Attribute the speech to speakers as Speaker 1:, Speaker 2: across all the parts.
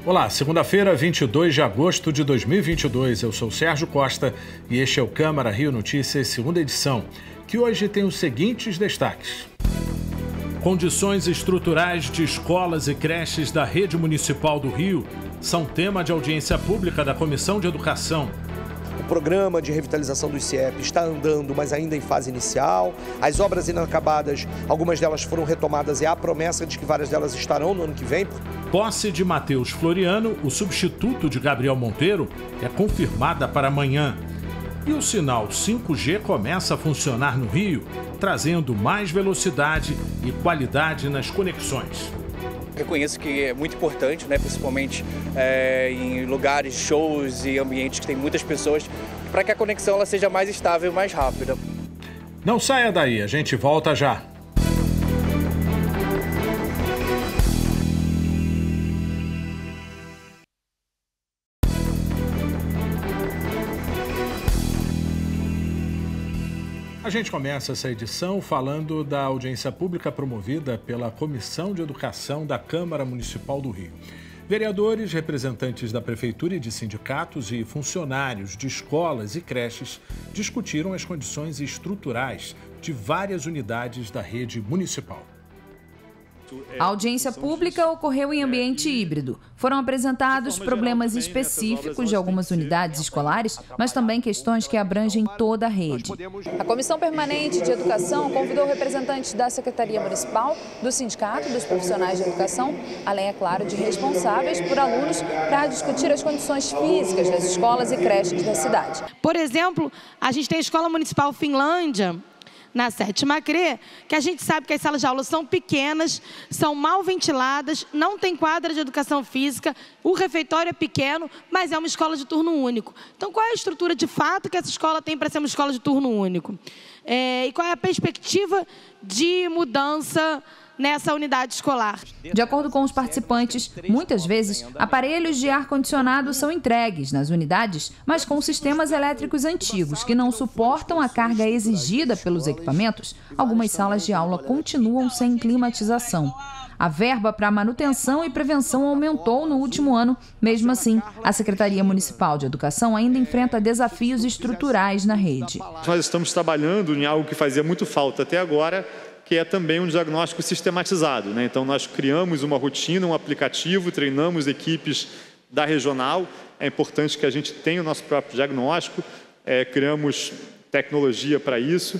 Speaker 1: Olá, segunda-feira, 22 de agosto de 2022. Eu sou Sérgio Costa e este é o Câmara Rio Notícias, segunda edição, que hoje tem os seguintes destaques. Condições estruturais de escolas e creches da rede municipal do Rio são tema de audiência pública da Comissão de Educação.
Speaker 2: O programa de revitalização do CIEP está andando, mas ainda em fase inicial. As obras inacabadas, algumas delas foram retomadas e há promessa de que várias delas estarão no ano que vem.
Speaker 1: Posse de Matheus Floriano, o substituto de Gabriel Monteiro, é confirmada para amanhã. E o sinal 5G começa a funcionar no Rio, trazendo mais velocidade e qualidade nas conexões.
Speaker 3: Reconheço que é muito importante, principalmente em lugares, shows e ambientes que tem muitas pessoas, para que a conexão ela seja mais estável e mais rápida.
Speaker 1: Não saia daí, a gente volta já. A gente começa essa edição falando da audiência pública promovida pela Comissão de Educação da Câmara Municipal do Rio. Vereadores, representantes da Prefeitura e de sindicatos e funcionários de escolas e creches discutiram as condições estruturais de várias unidades da rede municipal.
Speaker 4: A audiência pública ocorreu em ambiente híbrido. Foram apresentados problemas específicos de algumas unidades escolares, mas também questões que abrangem toda a rede. A Comissão Permanente de Educação convidou representantes da Secretaria Municipal, do Sindicato, dos profissionais de educação, além, é claro, de responsáveis por alunos, para discutir as condições físicas das escolas e creches da cidade.
Speaker 5: Por exemplo, a gente tem a Escola Municipal Finlândia, na 7ª CRE, que a gente sabe que as salas de aula são pequenas, são mal ventiladas, não tem quadra de educação física, o refeitório é pequeno, mas é uma escola de turno único. Então, qual é a estrutura de fato que essa escola tem para ser uma escola de turno único? E qual é a perspectiva de mudança nessa unidade escolar?
Speaker 4: De acordo com os participantes, muitas vezes aparelhos de ar-condicionado são entregues nas unidades, mas com sistemas elétricos antigos que não suportam a carga exigida pelos equipamentos. Algumas salas de aula continuam sem climatização. A verba para manutenção e prevenção aumentou no último ano. Mesmo assim, a Secretaria Municipal de Educação ainda enfrenta desafios estruturais na rede.
Speaker 6: Nós estamos trabalhando em algo que fazia muito falta até agora, que é também um diagnóstico sistematizado, Então, nós criamos uma rotina, um aplicativo, treinamos equipes da regional. É importante que a gente tenha o nosso próprio diagnóstico, criamos tecnologia para isso,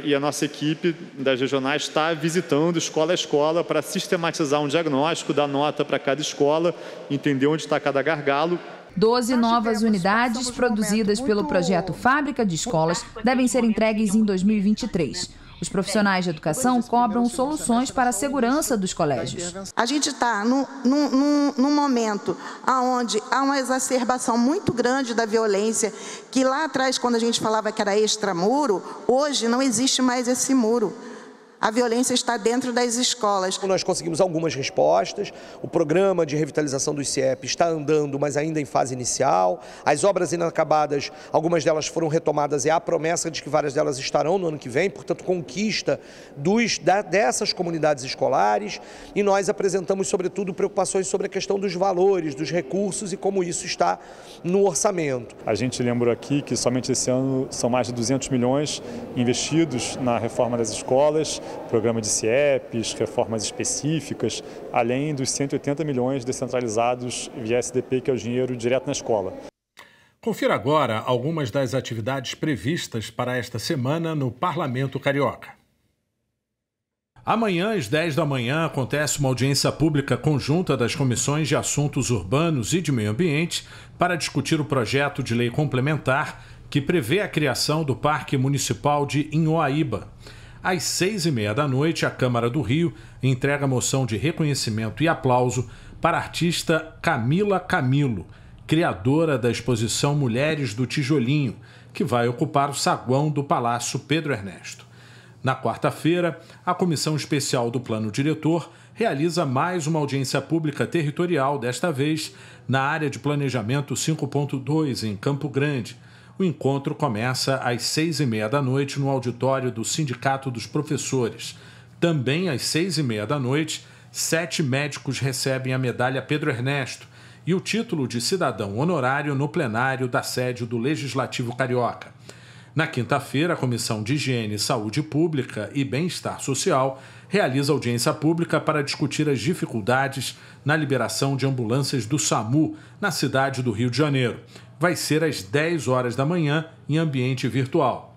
Speaker 6: e a nossa equipe das regionais está visitando escola a escola para sistematizar um diagnóstico, dar nota para cada escola, entender onde está cada gargalo.
Speaker 4: 12 novas unidades produzidas pelo projeto Fábrica de Escolas devem ser entregues em 2023. Os profissionais de educação cobram soluções para a segurança dos colégios.
Speaker 7: A gente está num momento onde há uma exacerbação muito grande da violência, que lá atrás, quando a gente falava que era extramuro, hoje não existe mais esse muro. A violência está dentro das escolas.
Speaker 2: Nós conseguimos algumas respostas. O programa de revitalização do CIEP está andando, mas ainda em fase inicial. As obras inacabadas, algumas delas foram retomadas e há promessa de que várias delas estarão no ano que vem, portanto, conquista dessas comunidades escolares. E nós apresentamos, sobretudo, preocupações sobre a questão dos valores, dos recursos e como isso está no orçamento.
Speaker 6: A gente lembrou aqui que somente esse ano são mais de 200 milhões investidos na reforma das escolas, programa de CIEPs, reformas específicas, além dos 180 milhões descentralizados via SDP, que é o dinheiro direto na escola.
Speaker 1: Confira agora algumas das atividades previstas para esta semana no Parlamento Carioca. Amanhã, às 10 da manhã, acontece uma audiência pública conjunta das Comissões de Assuntos Urbanos e de Meio Ambiente para discutir o projeto de lei complementar que prevê a criação do Parque Municipal de Inhoaíba. Às 6h30 da noite, a Câmara do Rio entrega a moção de reconhecimento e aplauso para a artista Camila Camilo, criadora da exposição Mulheres do Tijolinho, que vai ocupar o saguão do Palácio Pedro Ernesto. Na quarta-feira, a Comissão Especial do Plano Diretor realiza mais uma audiência pública territorial, desta vez na área de planejamento 5.2, em Campo Grande. O encontro começa às 6h30 da noite no auditório do Sindicato dos Professores. Também às 6h30 da noite, 7 médicos recebem a medalha Pedro Ernesto e o título de cidadão honorário no plenário da sede do Legislativo Carioca. Na quinta-feira, a Comissão de Higiene, Saúde Pública e Bem-Estar Social realiza audiência pública para discutir as dificuldades na liberação de ambulâncias do SAMU na cidade do Rio de Janeiro. Vai ser às 10 horas da manhã em ambiente virtual.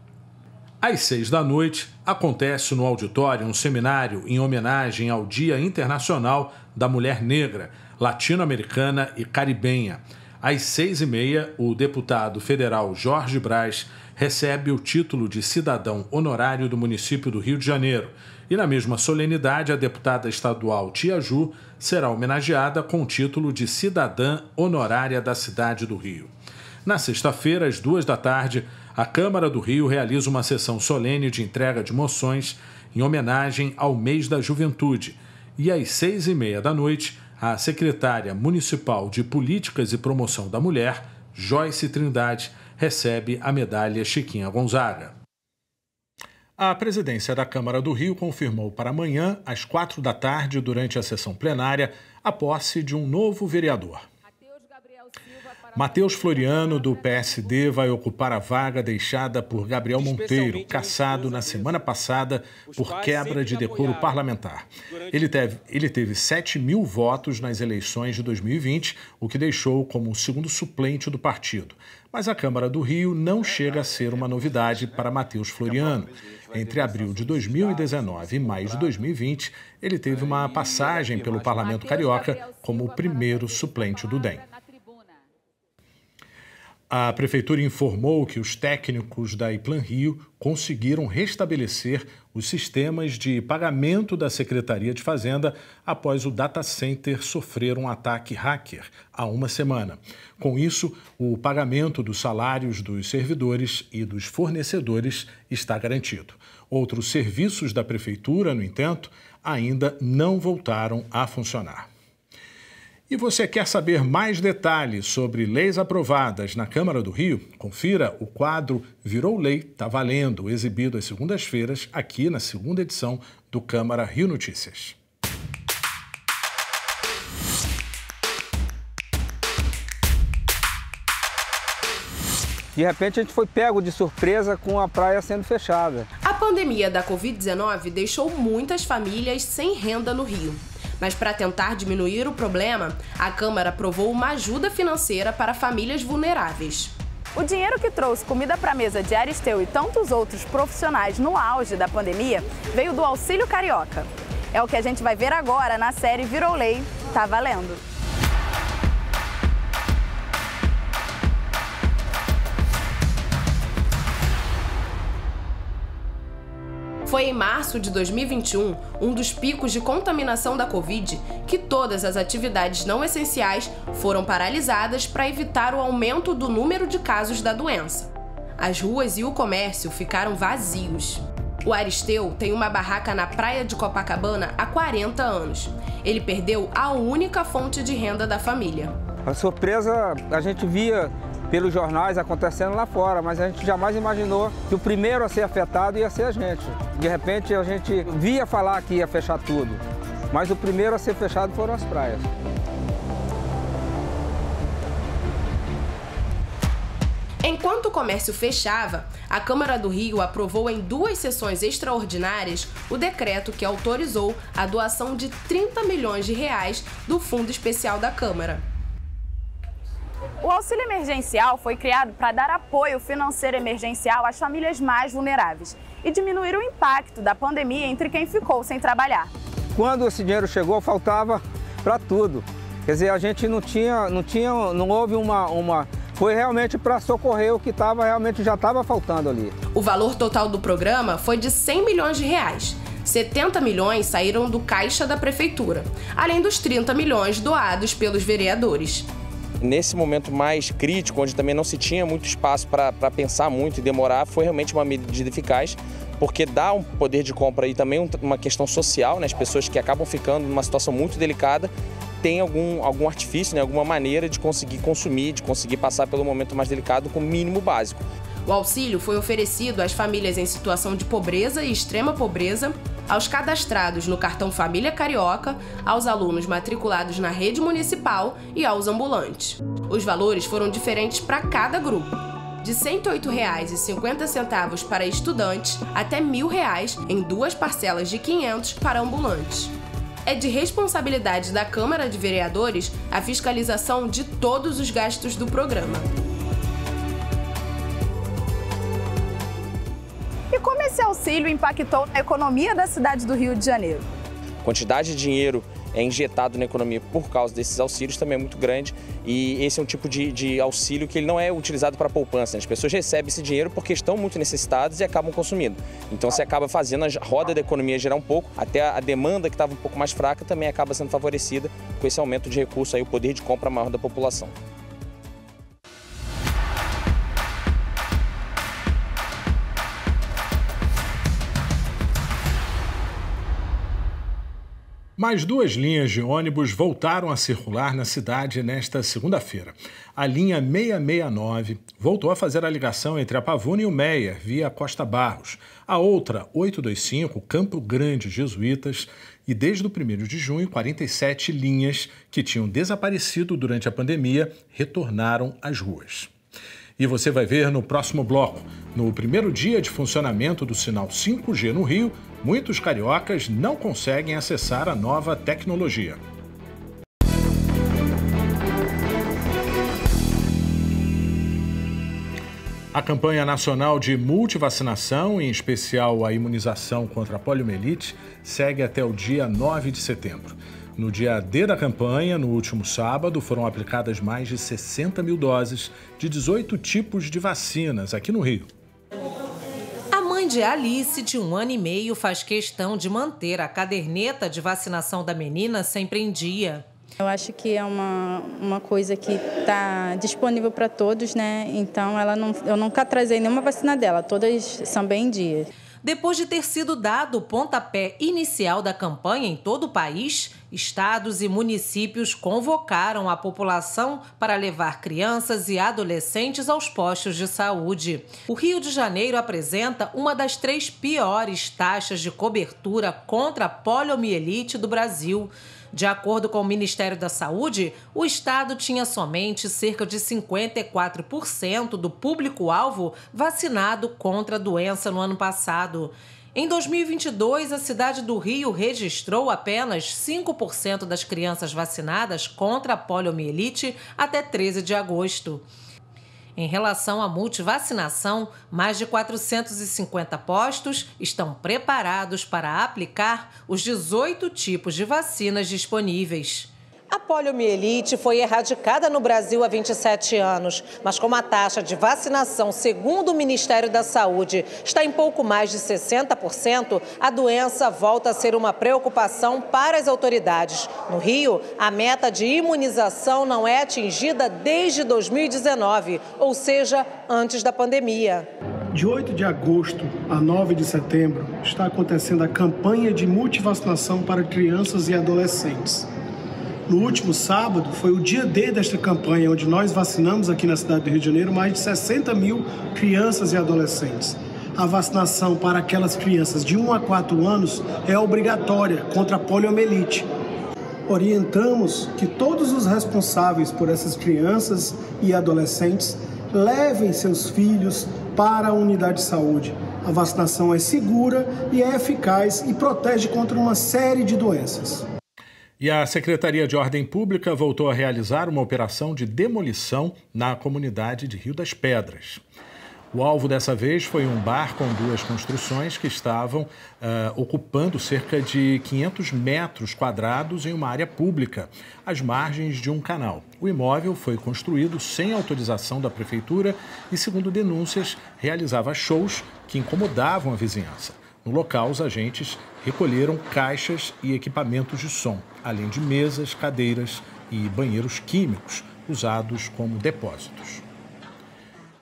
Speaker 1: Às 6 da noite, acontece no auditório um seminário em homenagem ao Dia Internacional da Mulher Negra, Latino-Americana e Caribenha. Às 6h30, o deputado federal Jorge Braz recebe o título de cidadão honorário do município do Rio de Janeiro. E na mesma solenidade, a deputada estadual Tia Ju será homenageada com o título de cidadã honorária da cidade do Rio. Na sexta-feira, às 14h, a Câmara do Rio realiza uma sessão solene de entrega de moções em homenagem ao mês da juventude. E às 6h30 da noite, a secretária municipal de Políticas e Promoção da Mulher, Joyce Trindade, recebe a medalha Chiquinha Gonzaga. A presidência da Câmara do Rio confirmou para amanhã, às 16h, durante a sessão plenária, a posse de um novo vereador. Matheus Floriano, do PSD, vai ocupar a vaga deixada por Gabriel Monteiro, cassado na semana passada por quebra de decoro parlamentar. Ele teve 7.000 votos nas eleições de 2020, o que deixou como o segundo suplente do partido. Mas a Câmara do Rio não chega a ser uma novidade para Matheus Floriano. Entre abril de 2019 e maio de 2020, ele teve uma passagem pelo Parlamento Carioca como o primeiro suplente do DEM. A Prefeitura informou que os técnicos da Iplan Rio conseguiram restabelecer os sistemas de pagamento da Secretaria de Fazenda após o data center sofrer um ataque hacker há uma semana. Com isso, o pagamento dos salários dos servidores e dos fornecedores está garantido. Outros serviços da Prefeitura, no entanto, ainda não voltaram a funcionar. E você quer saber mais detalhes sobre leis aprovadas na Câmara do Rio? Confira o quadro Virou Lei, tá valendo, exibido às segundas-feiras aqui na segunda edição do Câmara Rio Notícias.
Speaker 8: De repente, a gente foi pego de surpresa com a praia sendo fechada.
Speaker 9: A pandemia da Covid-19 deixou muitas famílias sem renda no Rio. Mas para tentar diminuir o problema, a Câmara aprovou uma ajuda financeira para famílias vulneráveis.
Speaker 10: O dinheiro que trouxe comida para a mesa de Aristeu e tantos outros profissionais no auge da pandemia veio do Auxílio Carioca. É o que a gente vai ver agora na série Virou Lei, tá valendo.
Speaker 9: Foi em março de 2021, um dos picos de contaminação da Covid, que todas as atividades não essenciais foram paralisadas para evitar o aumento do número de casos da doença. As ruas e o comércio ficaram vazios. O Aristeu tem uma barraca na praia de Copacabana há 40 anos. Ele perdeu a única fonte de renda da família.
Speaker 8: A surpresa a gente via pelos jornais acontecendo lá fora, mas a gente jamais imaginou que o primeiro a ser afetado ia ser a gente. De repente a gente via falar que ia fechar tudo, mas o primeiro a ser fechado foram as praias.
Speaker 9: Enquanto o comércio fechava, a Câmara do Rio aprovou em 2 sessões extraordinárias o decreto que autorizou a doação de 30 milhões de reais do Fundo Especial da Câmara.
Speaker 10: O auxílio emergencial foi criado para dar apoio financeiro emergencial às famílias mais vulneráveis e diminuir o impacto da pandemia entre quem ficou sem trabalhar.
Speaker 8: Quando esse dinheiro chegou, faltava para tudo. Quer dizer, a gente não houve uma foi realmente para socorrer o que já estava faltando ali.
Speaker 9: O valor total do programa foi de 100 milhões de reais. 70 milhões saíram do caixa da Prefeitura, além dos 30 milhões doados pelos vereadores.
Speaker 3: Nesse momento mais crítico, onde também não se tinha muito espaço para pensar muito e demorar, foi realmente uma medida eficaz, porque dá um poder de compra e também uma questão social, né? As pessoas que acabam ficando numa situação muito delicada têm algum artifício, né? Alguma maneira de conseguir consumir, de conseguir passar pelo momento mais delicado com o mínimo básico.
Speaker 9: O auxílio foi oferecido às famílias em situação de pobreza e extrema pobreza, aos cadastrados no cartão Família Carioca, aos alunos matriculados na rede municipal e aos ambulantes. Os valores foram diferentes para cada grupo, de R$ 108,50 para estudantes até R$ 1.000 em 2 parcelas de R$ 500 para ambulantes. É de responsabilidade da Câmara de Vereadores a fiscalização de todos os gastos do programa.
Speaker 10: E como esse auxílio impactou a economia da cidade do Rio de Janeiro?
Speaker 3: A quantidade de dinheiro injetado na economia por causa desses auxílios também é muito grande, e esse é um tipo de auxílio que ele não é utilizado para poupança. As pessoas recebem esse dinheiro porque estão muito necessitadas e acabam consumindo. Então você acaba fazendo a roda da economia girar um pouco, até a demanda que estava um pouco mais fraca também acaba sendo favorecida com esse aumento de recursos, aí, o poder de compra maior da população.
Speaker 1: Mais 2 linhas de ônibus voltaram a circular na cidade nesta segunda-feira. A linha 669 voltou a fazer a ligação entre a Pavuna e o Meia, via Costa Barros. A outra, 825, Campo Grande Jesuítas. E desde o 1º de junho, 47 linhas que tinham desaparecido durante a pandemia retornaram às ruas. E você vai ver no próximo bloco. No primeiro dia de funcionamento do sinal 5G no Rio, muitos cariocas não conseguem acessar a nova tecnologia. A campanha nacional de multivacinação, em especial a imunização contra a poliomielite, segue até o dia 9 de setembro. No dia D da campanha, no último sábado, foram aplicadas mais de 60 mil doses de 18 tipos de vacinas aqui no Rio.
Speaker 11: A mãe de Alice, de 1 ano e meio, faz questão de manter a caderneta de vacinação da menina sempre em dia.
Speaker 12: Eu acho que é uma coisa que está disponível para todos, né? Então eu nunca atrasei nenhuma vacina dela, todas são bem em dia.
Speaker 11: Depois de ter sido dado o pontapé inicial da campanha em todo o país, estados e municípios convocaram a população para levar crianças e adolescentes aos postos de saúde. O Rio de Janeiro apresenta uma das 3 piores taxas de cobertura contra a poliomielite do Brasil. De acordo com o Ministério da Saúde, o estado tinha somente cerca de 54% do público-alvo vacinado contra a doença no ano passado. Em 2022, a cidade do Rio registrou apenas 5% das crianças vacinadas contra a poliomielite até 13 de agosto. Em relação à multivacinação, mais de 450 postos estão preparados para aplicar os 18 tipos de vacinas disponíveis. A poliomielite foi erradicada no Brasil há 27 anos, mas como a taxa de vacinação, segundo o Ministério da Saúde, está em pouco mais de 60%, a doença volta a ser uma preocupação para as autoridades. No Rio, a meta de imunização não é atingida desde 2019, ou seja, antes da pandemia.
Speaker 13: De 8 de agosto a 9 de setembro, está acontecendo a campanha de multivacinação para crianças e adolescentes. No último sábado, foi o dia D desta campanha, onde nós vacinamos aqui na cidade do Rio de Janeiro mais de 60 mil crianças e adolescentes. A vacinação para aquelas crianças de 1 a 4 anos é obrigatória contra a poliomielite. Orientamos que todos os responsáveis por essas crianças e adolescentes levem seus filhos para a unidade de saúde. A vacinação é segura e é eficaz e protege contra uma série de doenças.
Speaker 1: E a Secretaria de Ordem Pública voltou a realizar uma operação de demolição na comunidade de Rio das Pedras. O alvo dessa vez foi um bar com 2 construções que estavam ocupando cerca de 500 metros quadrados em uma área pública, às margens de um canal. O imóvel foi construído sem autorização da prefeitura e, segundo denúncias, realizava shows que incomodavam a vizinhança. No local, os agentes recolheram caixas e equipamentos de som, além de mesas, cadeiras e banheiros químicos usados como depósitos.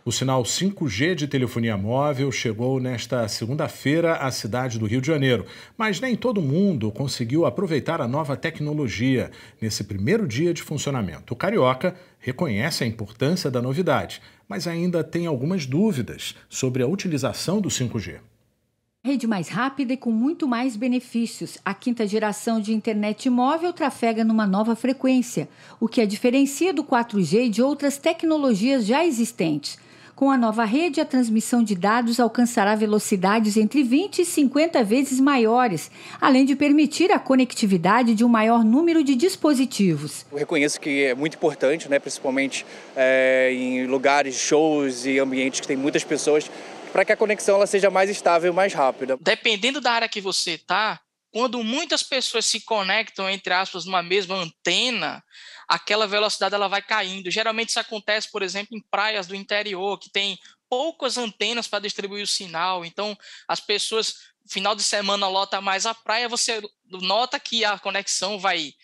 Speaker 1: O sinal 5G de telefonia móvel chegou nesta segunda-feira à cidade do Rio de Janeiro, mas nem todo mundo conseguiu aproveitar a nova tecnologia nesse primeiro dia de funcionamento. O carioca reconhece a importância da novidade, mas ainda tem algumas dúvidas sobre a utilização do 5G.
Speaker 14: Rede mais rápida e com muito mais benefícios. A 5ª geração de internet móvel trafega numa nova frequência, o que a diferencia do 4G e de outras tecnologias já existentes. Com a nova rede, a transmissão de dados alcançará velocidades entre 20 e 50 vezes maiores, além de permitir a conectividade de um maior número de dispositivos.
Speaker 15: Eu reconheço que é muito importante, principalmente em lugares, shows e ambientes que tem muitas pessoas, para que a conexão ela seja mais estável e mais rápida.
Speaker 16: Dependendo da área que você está, quando muitas pessoas se conectam, entre aspas, numa mesma antena, aquela velocidade ela vai caindo. Geralmente isso acontece, por exemplo, em praias do interior, que tem poucas antenas para distribuir o sinal. Então, as pessoas, final de semana, lota mais a praia, você nota que a conexão vai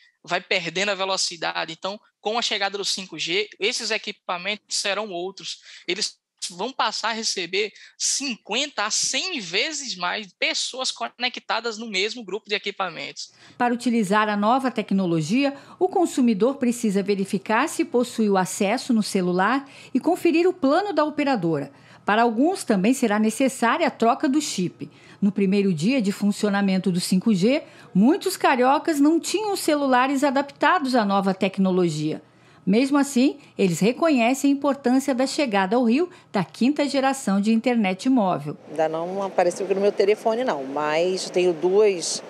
Speaker 16: perdendo a velocidade. Então, com a chegada do 5G, esses equipamentos serão outros. Eles vão passar a receber 50 a 100 vezes mais pessoas conectadas no mesmo grupo de equipamentos.
Speaker 14: Para utilizar a nova tecnologia, o consumidor precisa verificar se possui o acesso no celular e conferir o plano da operadora. Para alguns, também será necessária a troca do chip. No primeiro dia de funcionamento do 5G, muitos cariocas não tinham celulares adaptados à nova tecnologia. Mesmo assim, eles reconhecem a importância da chegada ao Rio da 5ª geração de internet móvel.
Speaker 17: Ainda não apareceu no meu telefone, não, mas tenho duas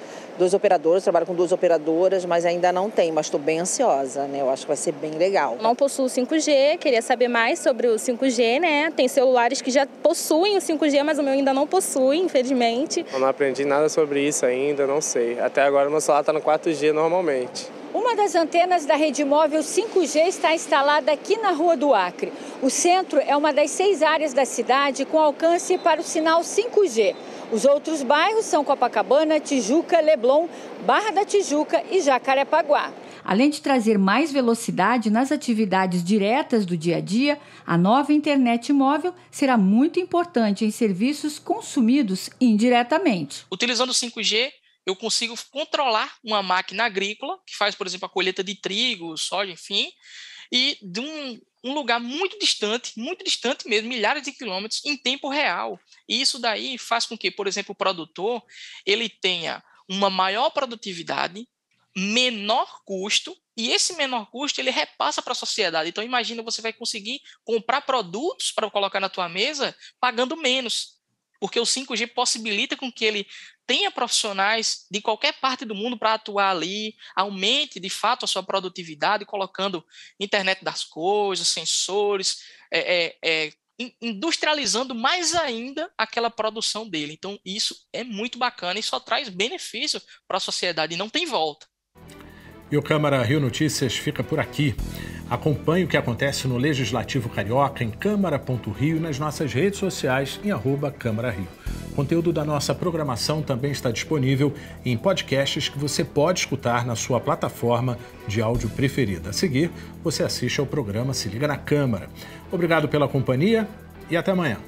Speaker 17: operadoras, trabalho com 2 operadoras, mas ainda não tem, mas estou bem ansiosa, Eu acho que vai ser bem legal.
Speaker 18: Não possuo 5G, queria saber mais sobre o 5G, Tem celulares que já possuem o 5G, mas o meu ainda não possui, infelizmente.
Speaker 19: Eu não aprendi nada sobre isso ainda, não sei. Até agora meu celular está no 4G normalmente.
Speaker 14: Uma das antenas da rede móvel 5G está instalada aqui na Rua do Acre. O centro é uma das 6 áreas da cidade com alcance para o sinal 5G. Os outros bairros são Copacabana, Tijuca, Leblon, Barra da Tijuca e Jacarepaguá. Além de trazer mais velocidade nas atividades diretas do dia a dia, a nova internet móvel será muito importante em serviços consumidos indiretamente.
Speaker 16: Utilizando o 5G, eu consigo controlar uma máquina agrícola, que faz, por exemplo, a colheita de trigo, soja, enfim, e de um lugar muito distante mesmo, milhares de quilômetros, em tempo real. E isso daí faz com que, por exemplo, o produtor ele tenha uma maior produtividade, menor custo, e esse menor custo ele repassa para a sociedade. Então, imagina, você vai conseguir comprar produtos para colocar na tua mesa pagando menos, porque o 5G possibilita com que ele tenha profissionais de qualquer parte do mundo para atuar ali, aumente de fato a sua produtividade, colocando internet das coisas, sensores, industrializando mais ainda aquela produção dele. Então isso é muito bacana e só traz benefício para a sociedade e não tem volta.
Speaker 1: E o Câmara Rio Notícias fica por aqui. Acompanhe o que acontece no Legislativo Carioca em câmara.rio e nas nossas redes sociais em @CâmaraRio. O conteúdo da nossa programação também está disponível em podcasts que você pode escutar na sua plataforma de áudio preferida. A seguir, você assiste ao programa Se Liga na Câmara. Obrigado pela companhia e até amanhã.